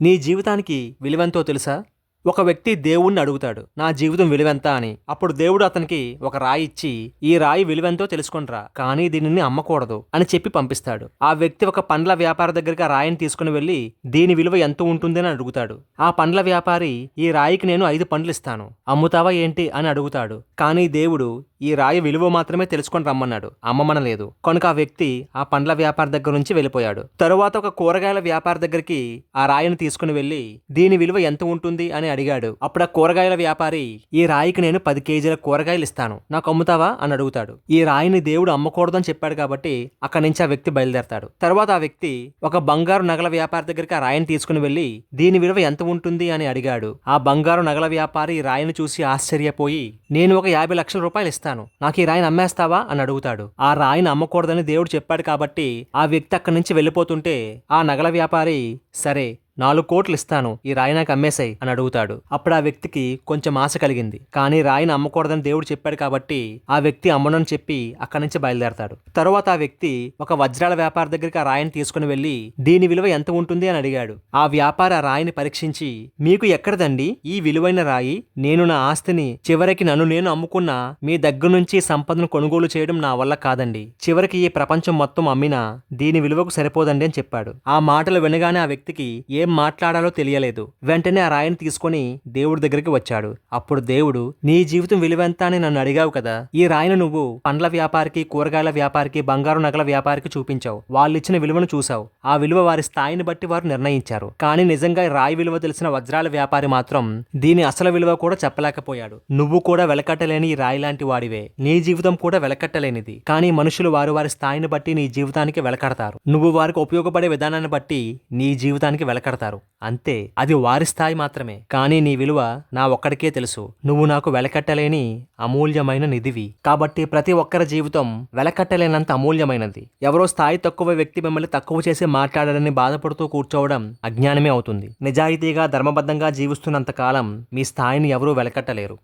నీ జీవితానికి విలువెంతో తెలుసా? ఒక వ్యక్తి దేవుణ్ణి అడుగుతాడు, నా జీవితం విలువెంత అని. అప్పుడు దేవుడు అతనికి ఒక రాయి ఇచ్చి, ఈ రాయి విలువెంతో తెలుసుకొనిరా, కానీ దీనిని అమ్మకూడదు అని చెప్పి పంపిస్తాడు. ఆ వ్యక్తి ఒక పండ్ల వ్యాపారి దగ్గరికి ఆ రాయిని తీసుకుని వెళ్లి, దీని విలువ ఎంత ఉంటుంది అని అడుగుతాడు. ఆ పండ్ల వ్యాపారి, ఈ రాయికి నేను 5 పండ్లు ఇస్తాను, అమ్ముతావా ఏంటి అని అడుగుతాడు. కానీ దేవుడు ఈ రాయి విలువ మాత్రమే తెలుసుకొని రమ్మన్నాడు, అమ్మమనలేదు. కనుక ఆ వ్యక్తి ఆ పండ్ల వ్యాపారి దగ్గర నుంచి వెళ్ళిపోయాడు. తరువాత ఒక కూరగాయల వ్యాపారి దగ్గరికి ఆ రాయిని తీసుకుని వెళ్లి, దీని విలువ ఎంత ఉంటుంది అని అడిగాడు. అప్పుడు ఆ కూరగాయల వ్యాపారి, ఈ రాయికి నేను 10 కేజీల కూరగాయలు ఇస్తాను, నాకు అమ్ముతావా అని అడుగుతాడు. ఈ రాయిని దేవుడు అమ్మకూడదని చెప్పాడు కాబట్టి అక్కడి నుంచి ఆ వ్యక్తి బయలుదేరతాడు. తర్వాత ఆ వ్యక్తి ఒక బంగారు నగల వ్యాపారి దగ్గరికి ఆ రాయిని తీసుకుని వెళ్లి, దీని విలువ ఎంత ఉంటుంది అని అడిగాడు. ఆ బంగారు నగల వ్యాపారి ఈ రాయిని చూసి ఆశ్చర్యపోయి, నేను ఒక 50 లక్షల రూపాయలు ఇస్తాను, నాకు ఈ రాయిని అమ్మేస్తావా అని అడుగుతాడు. ఆ రాయిని అమ్మకూడదని దేవుడు చెప్పాడు కాబట్టి ఆ వ్యక్తి అక్కడి నుంచి వెళ్ళిపోతుంటే ఆ నగల వ్యాపారి, సరే 4 కోట్లు ఇస్తాను, ఈ రాయి నాకు అమ్మేశాయి అని అడుగుతాడు. అప్పుడు ఆ వ్యక్తికి కొంచెం ఆశ కలిగింది. కానీ రాయిని అమ్మకూడదని దేవుడు చెప్పాడు కాబట్టి ఆ వ్యక్తి అమ్మనని చెప్పి అక్కడి నుంచి బయలుదేరతాడు. తరువాత ఆ వ్యక్తి ఒక వజ్రాల వ్యాపారి దగ్గరికి ఆ రాయిని తీసుకుని వెళ్లి, దీని విలువ ఎంత ఉంటుంది అని అడిగాడు. ఆ వ్యాపారి ఆ రాయిని పరీక్షించి, మీకు ఎక్కడదండి ఈ విలువైన రాయి? నేను నా ఆస్తిని చివరికి నన్ను నేను అమ్ముకున్నా మీ దగ్గర నుంచి సంపదను కొనుగోలు చేయడం నా వల్ల కాదండి, చివరికి ఈ ప్రపంచం మొత్తం అమ్మినా దీని విలువకు సరిపోదండి అని చెప్పాడు. ఆ మాటలు వినగానే ఆ వ్యక్తికి ఏం మాట్లాడాలో తెలియలేదు. వెంటనే ఆ రాయిని తీసుకుని దేవుడి దగ్గరికి వచ్చాడు. అప్పుడు దేవుడు, నీ జీవితం విలువెంత అని నన్ను అడిగావు కదా, ఈ రాయిని నువ్వు పండ్ల వ్యాపారికి, కూరగాయల వ్యాపారికి, బంగారు నగల వ్యాపారికి చూపించావు. వాళ్ళిచ్చిన విలువను చూసావు. ఆ విలువ వారి స్థాయిని బట్టి వారు నిర్ణయించారు. కానీ నిజంగా రాయి విలువ తెలిసిన వజ్రాల వ్యాపారి మాత్రం దీని అసలు విలువ కూడా చెప్పలేకపోయాడు. నువ్వు కూడా వెలకట్టలేని ఈ రాయి లాంటి వాడివే. నీ జీవితం కూడా వెలకట్టలేనిది. కానీ మనుషులు వారి స్థాయిని బట్టి నీ జీవితానికి వెలకడతారు. నువ్వు వారికి ఉపయోగపడే విధానాన్ని బట్టి నీ జీవితానికి వెలకడతారు. అంతే, అది వారి స్థాయి మాత్రమే. కానీ నీ విలువ నా ఒక్కడికే తెలుసు. నువ్వు నాకు వెలకట్టలేని అమూల్యమైన నిధివి. కాబట్టి ప్రతి ఒక్కరి జీవితం వెలకట్టలేనంత అమూల్యమైనది. ఎవరో స్థాయి తక్కువ వ్యక్తి మిమ్మల్ని తక్కువ చేసి మాట్లాడాలని బాధపడుతూ కూర్చోవడం అజ్ఞానమే అవుతుంది. నిజాయితీగా ధర్మబద్ధంగా జీవిస్తున్నంత కాలం మీ స్థాయిని ఎవరూ వెలకట్టలేరు.